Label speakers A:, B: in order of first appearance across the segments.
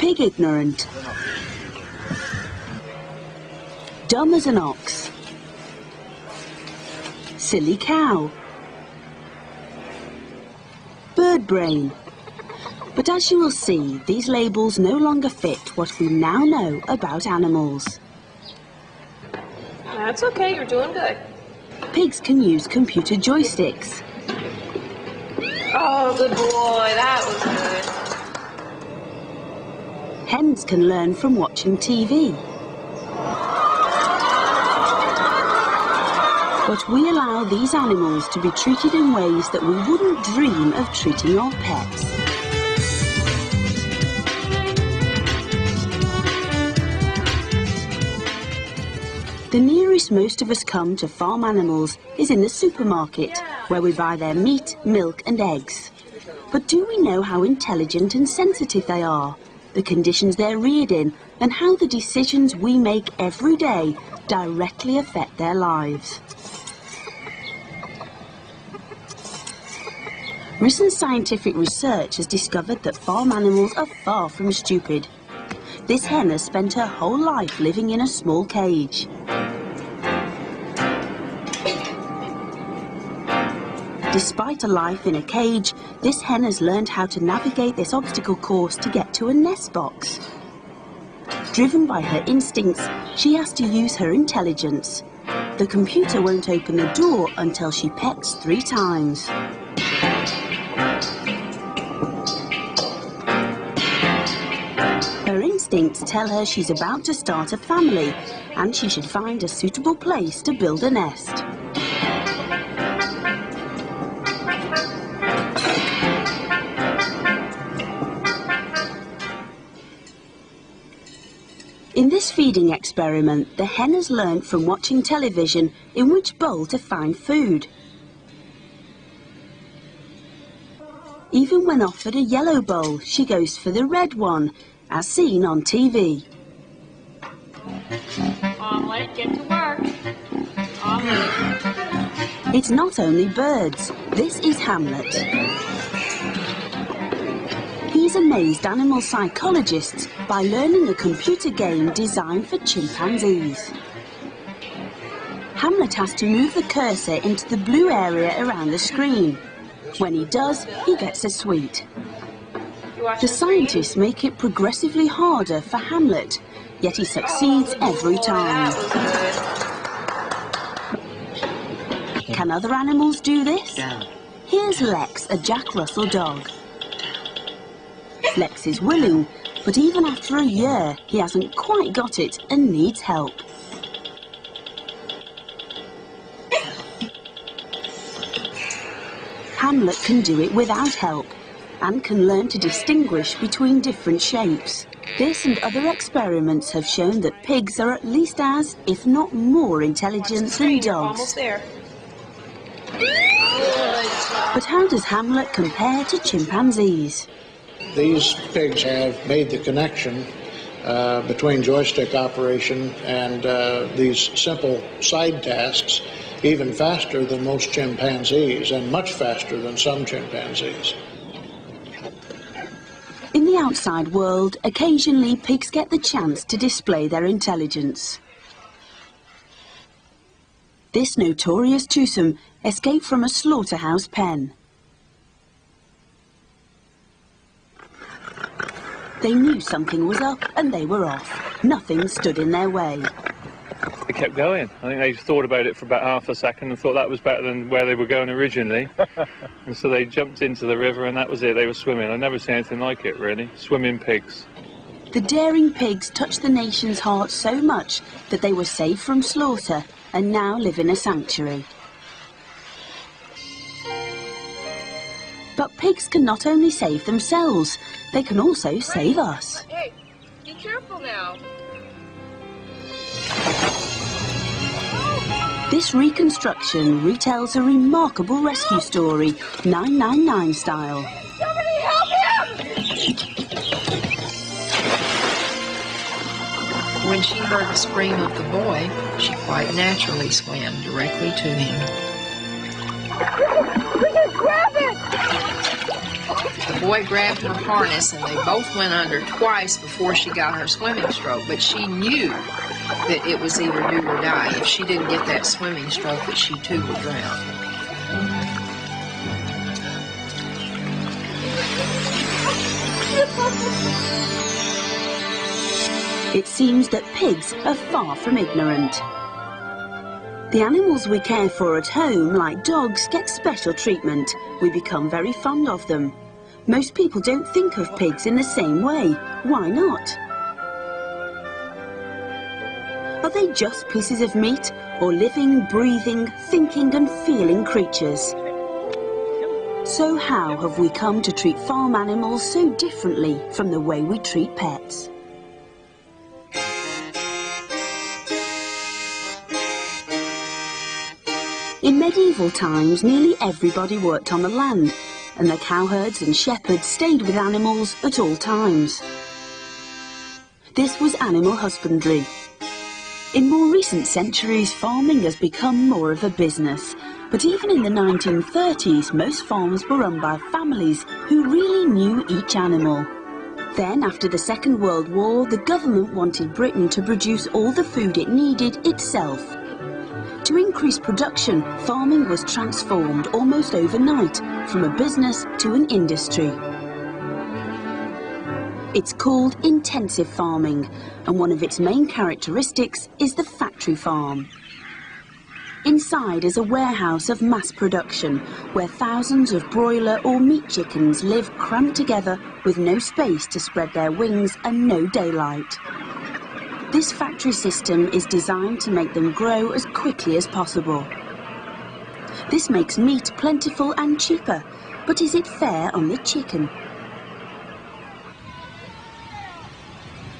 A: pig ignorant. Dumb as an ox. Silly cow. Bird brain. But as you will see, these labels no longer fit what we now know about animals.
B: That's okay, you're doing good.
A: Pigs can use computer joysticks.
B: Oh, good boy, that was good.
A: Hens can learn from watching TV. But we allow these animals to be treated in ways that we wouldn't dream of treating our pets. The nearest most of us come to farm animals is in the supermarket, where we buy their meat, milk and eggs. But do we know how intelligent and sensitive they are, the conditions they're reared in, and how the decisions we make every day directly affect their lives? Recent scientific research has discovered that farm animals are far from stupid. This hen has spent her whole life living in a small cage. Despite a life in a cage, this hen has learned how to navigate this obstacle course to get to a nest box. Driven by her instincts, she has to use her intelligence. The computer won't open the door until she pecks 3 times. Her instincts tell her she's about to start a family and she should find a suitable place to build a nest. In this feeding experiment, the hen has learned from watching television in which bowl to find food. Even when offered a yellow bowl, she goes for the red one, as seen on TV.
B: Omelette, get to work. Omelette.
A: It's not only birds. This is Hamlet. He's amazed animal psychologists by learning a computer game designed for chimpanzees. Hamlet has to move the cursor into the blue area around the screen. When he does, he gets a sweet. The scientists make it progressively harder for Hamlet, yet he succeeds every time. Can other animals do this? Here's Lex, a Jack Russell dog. Lex is willing, but even after a year, he hasn't quite got it and needs help. Hamlet can do it without help and can learn to distinguish between different shapes. This and other experiments have shown that pigs are at least as, if not more, intelligent than dogs.
B: Almost there.
A: But how does Hamlet compare to chimpanzees?
C: These pigs have made the connection between joystick operation and these simple side tasks even faster than most chimpanzees and much faster than some chimpanzees.
A: In the outside world, occasionally pigs get the chance to display their intelligence. This notorious twosome escaped from a slaughterhouse pen. They knew something was up and they were off. Nothing stood in their way.
D: They kept going. I think they thought about it for about half a second and thought that was better than where they were going originally. And so they jumped into the river and that was it. They were swimming. I've never seen anything like it, really. Swimming pigs.
A: The daring pigs touched the nation's heart so much that they were saved from slaughter and now live in a sanctuary. But pigs can not only save themselves, they can also save us.
B: Hey, be careful now.
A: This reconstruction retells a remarkable rescue story, 999 style.
B: Somebody help him!
E: When she heard the scream of the boy, she quite naturally swam directly to him.
B: We can grab it!
E: The boy grabbed her harness and they both went under twice before she got her swimming stroke, but she knew that it was either do or die. If she didn't get that swimming stroke, that she too would drown.
A: It seems that pigs are far from ignorant. The animals we care for at home, like dogs, get special treatment. We become very fond of them. Most people don't think of pigs in the same way. Why not? Are they just pieces of meat, or living, breathing, thinking and feeling creatures? So how have we come to treat farm animals so differently from the way we treat pets? In medieval times, nearly everybody worked on the land, and the cowherds and shepherds stayed with animals at all times. This was animal husbandry. In more recent centuries, farming has become more of a business, but even in the 1930s, most farms were run by families who really knew each animal. Then, after the Second World War, the government wanted Britain to produce all the food it needed itself. To increase production, farming was transformed almost overnight from a business to an industry. It's called intensive farming, and one of its main characteristics is the factory farm. Inside is a warehouse of mass production, where thousands of broiler or meat chickens live cramped together with no space to spread their wings and no daylight. This factory system is designed to make them grow as quickly as possible. This makes meat plentiful and cheaper, but is it fair on the chicken?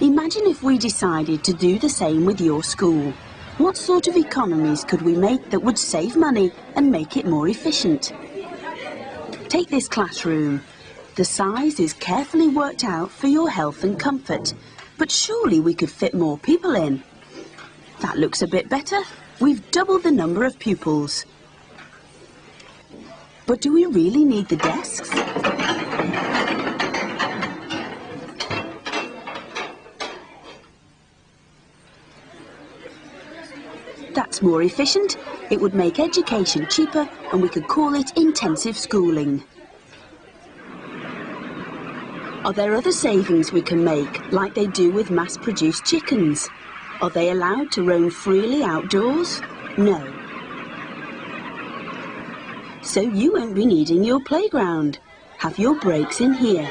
A: Imagine if we decided to do the same with your school. What sort of economies could we make that would save money and make it more efficient? Take this classroom. The size is carefully worked out for your health and comfort. But surely we could fit more people in. That looks a bit better. We've doubled the number of pupils. But do we really need the desks? That's more efficient. It would make education cheaper, and we could call it intensive schooling. Are there other savings we can make, like they do with mass-produced chickens? Are they allowed to roam freely outdoors? No. So you won't be needing your playground. Have your breaks in here.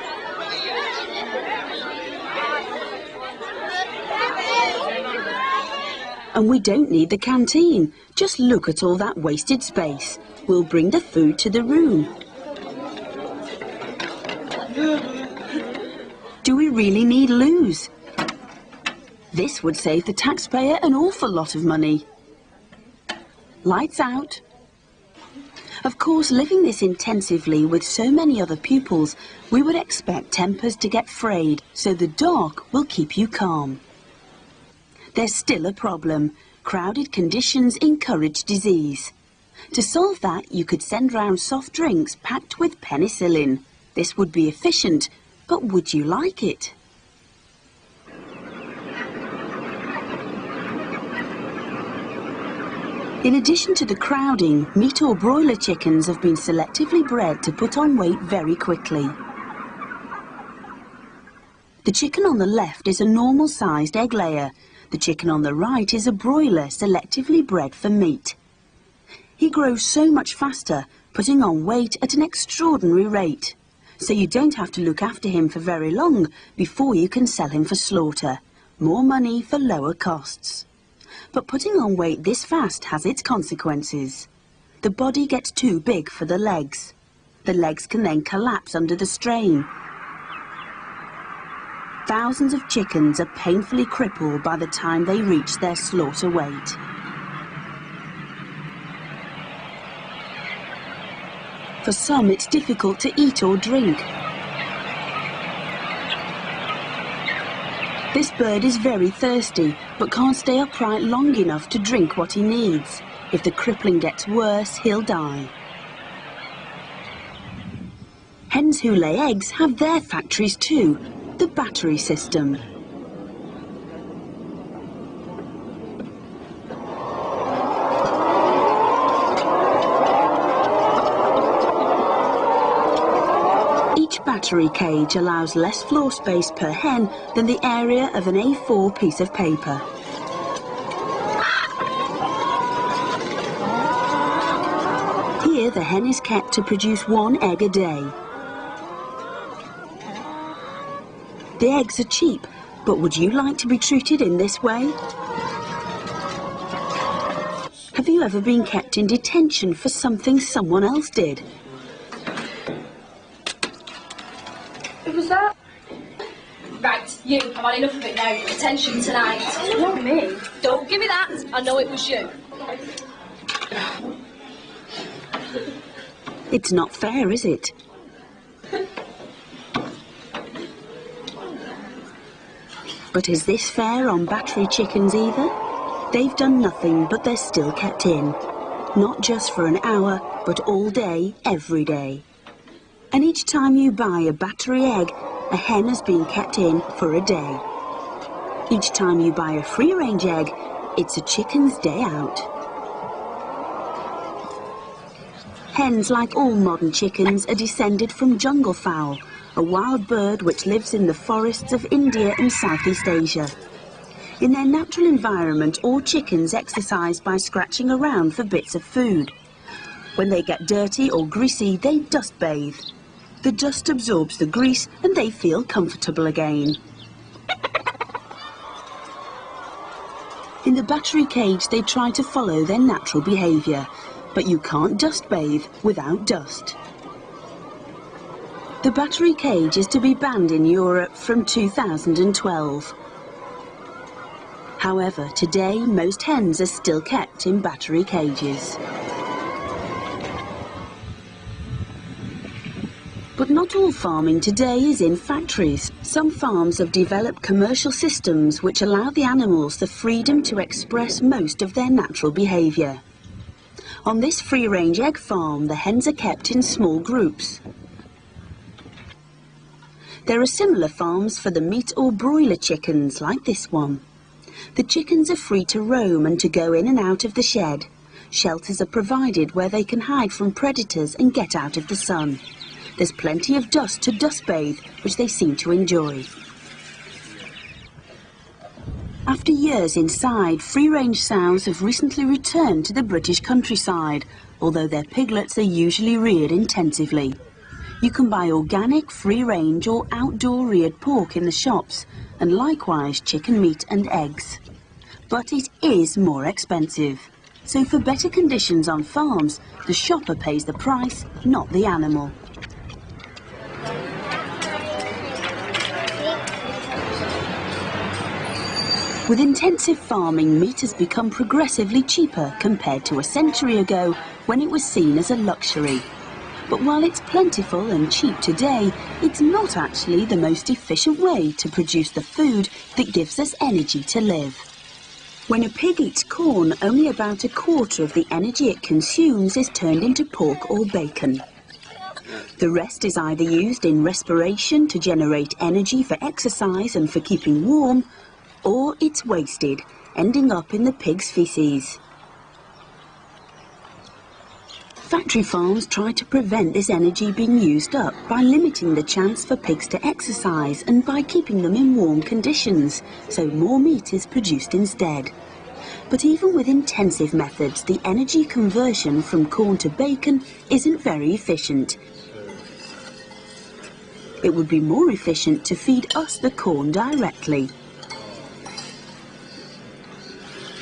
A: And we don't need the canteen. Just look at all that wasted space. We'll bring the food to the room. Do we really need loos? This would save the taxpayer an awful lot of money. Lights out. Of course, living this intensively with so many other pupils, we would expect tempers to get frayed, so the dark will keep you calm. There's still a problem. Crowded conditions encourage disease. To solve that, you could send round soft drinks packed with penicillin. This would be efficient. But would you like it? In addition to the crowding, meat or broiler chickens have been selectively bred to put on weight very quickly. The chicken on the left is a normal-sized egg layer. The chicken on the right is a broiler selectively bred for meat. He grows so much faster, putting on weight at an extraordinary rate. So you don't have to look after him for very long before you can sell him for slaughter. More money for lower costs. But putting on weight this fast has its consequences. The body gets too big for the legs. The legs can then collapse under the strain. Thousands of chickens are painfully crippled by the time they reach their slaughter weight. For some, it's difficult to eat or drink. This bird is very thirsty, but can't stay upright long enough to drink what he needs. If the crippling gets worse, he'll die. Hens who lay eggs have their factories too, the battery system. Each battery cage allows less floor space per hen than the area of an A4 piece of paper. Here the hen is kept to produce 1 egg a day. The eggs are cheap, but would you like to be treated in this way? Have you ever been kept in detention for something someone else did?
B: Who was that?
F: Right, you, I've had enough of it now. Attention tonight.
B: Not me.
F: Don't give me that. I know it was you.
A: It's not fair, is it? But is this fair on battery chickens either? They've done nothing, but they're still kept in. Not just for an hour, but all day, every day. And each time you buy a battery egg, a hen has been kept in for a day. Each time you buy a free-range egg, it's a chicken's day out. Hens, like all modern chickens, are descended from jungle fowl, a wild bird which lives in the forests of India and Southeast Asia. In their natural environment, all chickens exercise by scratching around for bits of food. When they get dirty or greasy, they dust bathe. The dust absorbs the grease and they feel comfortable again. In the battery cage, they try to follow their natural behaviour, but you can't dust bathe without dust. The battery cage is to be banned in Europe from 2012. However, today most hens are still kept in battery cages. But not all farming today is in factories. Some farms have developed commercial systems which allow the animals the freedom to express most of their natural behaviour. On this free-range egg farm, the hens are kept in small groups. There are similar farms for the meat or broiler chickens, like this one. The chickens are free to roam and to go in and out of the shed. Shelters are provided where they can hide from predators and get out of the sun. There's plenty of dust to dust bathe, which they seem to enjoy. After years inside, free-range sows have recently returned to the British countryside, although their piglets are usually reared intensively. You can buy organic, free-range or outdoor reared pork in the shops, and likewise chicken meat and eggs. But it is more expensive. So for better conditions on farms, the shopper pays the price, not the animal. With intensive farming, meat has become progressively cheaper compared to a century ago when it was seen as a luxury. But while it's plentiful and cheap today, it's not actually the most efficient way to produce the food that gives us energy to live. When a pig eats corn, only about a quarter of the energy it consumes is turned into pork or bacon. The rest is either used in respiration to generate energy for exercise and for keeping warm, or it's wasted, ending up in the pig's feces. Factory farms try to prevent this energy being used up by limiting the chance for pigs to exercise and by keeping them in warm conditions, so more meat is produced instead. But even with intensive methods, the energy conversion from corn to bacon isn't very efficient. It would be more efficient to feed us the corn directly.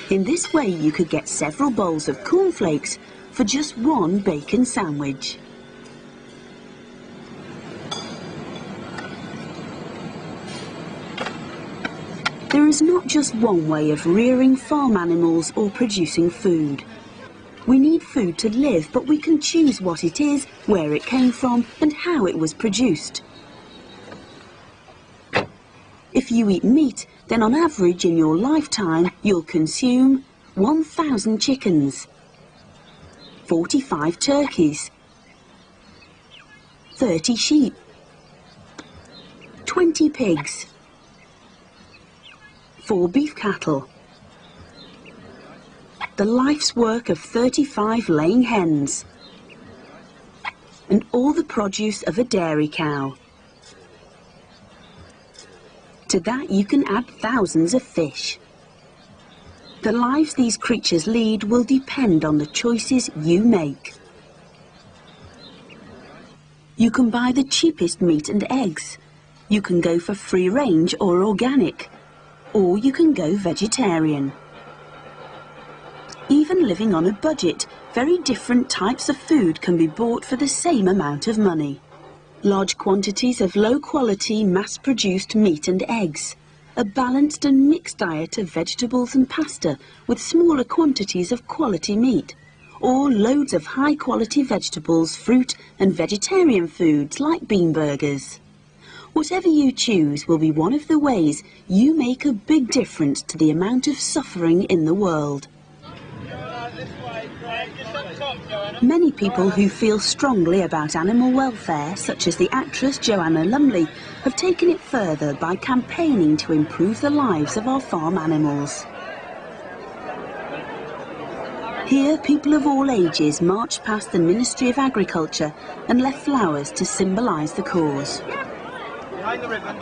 A: In this way, you could get several bowls of cornflakes for just one bacon sandwich. There is not just one way of rearing farm animals or producing food. We need food to live, but we can choose what it is, where it came from, and how it was produced. If you eat meat, then on average in your lifetime, you'll consume 1,000 chickens, 45 turkeys, 30 sheep, 20 pigs, 4 beef cattle, the life's work of 35 laying hens, and all the produce of a dairy cow. To that you can add thousands of fish. The lives these creatures lead will depend on the choices you make. You can buy the cheapest meat and eggs. You can go for free range or organic, or you can go vegetarian. Even living on a budget, very different types of food can be bought for the same amount of money. Large quantities of low-quality, mass-produced meat and eggs, a balanced and mixed diet of vegetables and pasta with smaller quantities of quality meat, or loads of high-quality vegetables, fruit and vegetarian foods like bean burgers. Whatever you choose will be one of the ways you make a big difference to the amount of suffering in the world. Many people who feel strongly about animal welfare, such as the actress Joanna Lumley, have taken it further by campaigning to improve the lives of our farm animals. Here, people of all ages marched past the Ministry of Agriculture and left flowers to symbolise the cause.
G: Behind the ribbon.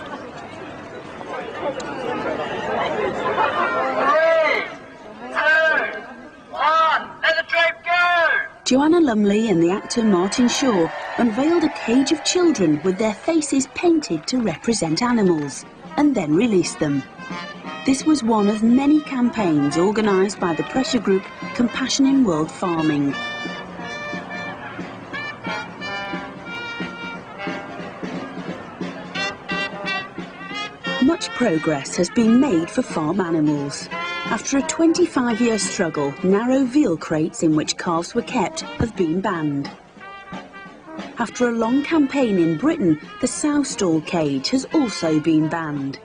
A: Joanna Lumley and the actor Martin Shaw unveiled a cage of children with their faces painted to represent animals, and then released them. This was one of many campaigns organised by the pressure group Compassion in World Farming. Much progress has been made for farm animals. After a 25-year struggle, narrow veal crates in which calves were kept have been banned. After a long campaign in Britain, the sow stall cage has also been banned.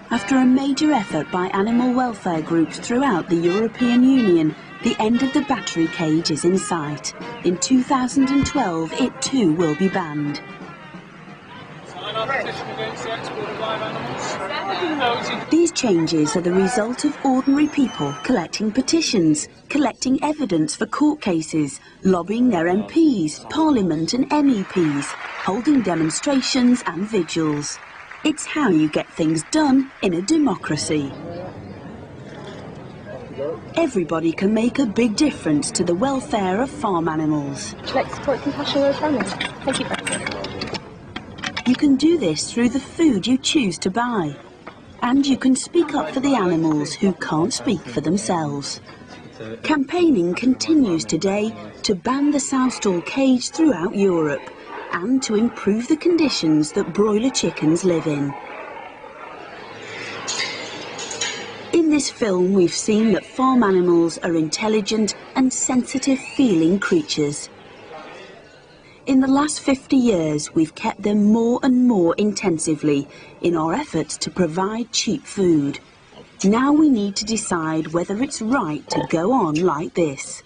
A: After a major effort by animal welfare groups throughout the European Union, the end of the battery cage is in sight. In 2012, it too will be banned. These changes are the result of ordinary people collecting petitions, collecting evidence for court cases, lobbying their MPs, Parliament and MEPs, holding demonstrations and vigils. It's how you get things done in a democracy. Everybody can make a big difference to the welfare of farm animals.
B: Would you like to support Compassion World Farming? Thank you, Beth.
A: You can do this through the food you choose to buy. And you can speak up for the animals who can't speak for themselves. Campaigning continues today to ban the sow stall cage throughout Europe and to improve the conditions that broiler chickens live in. In this film, we've seen that farm animals are intelligent and sensitive feeling creatures. In the last 50 years, we've kept them more and more intensively in our efforts to provide cheap food. Now we need to decide whether it's right to go on like this.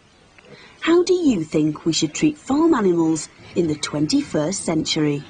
A: How do you think we should treat farm animals in the 21st century?